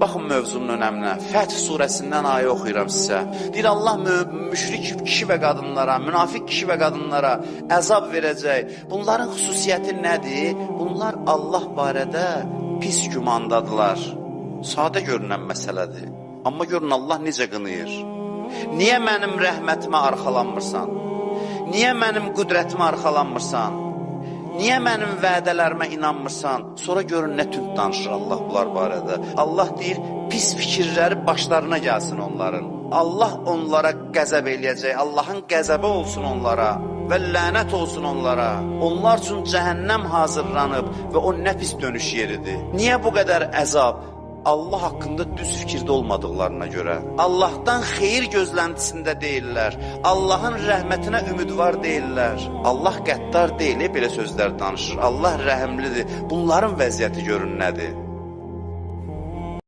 Baxın mövzunun önəminə. Fəth surəsindən ayə oxuyuram sizə. Deyir, Allah müşrik kişi və qadınlara, münafiq kişi və qadınlara əzab verəcək. Bunların xüsusiyyəti nədir? Bunlar Allah barədə pis gümandadılar. Sadə görünən məsələdir. Amma görün Allah necə qınıyır. Niyə mənim rəhmətimə arxalanmırsan? Niyə mənim qüdrətimə arxalanmırsan? Niyə mənim vədələrimə inanmırsan? Sonra görün nə tünd danışır Allah bunlar barədə. Allah deyir, pis fikirləri başlarına gəlsin onların. Allah onlara qəzəb eləyəcək. Allahın qəzəbi olsun onlara və lənət olsun onlara. Onlar üçün cəhənnəm hazırlanıb və o nə pis dönüş yeridir. Niyə bu qədər əzab? Allah haqqında düz fikirdə olmadıqlarına görə. Allahdan xeyir gözləntisində deyirlər. Allahın rəhmətinə ümidvar deyirlər. Allah qəddar deyil, belə sözlər danışır. Allah rəhimlidir. Bunların vəziyyəti görün nədir?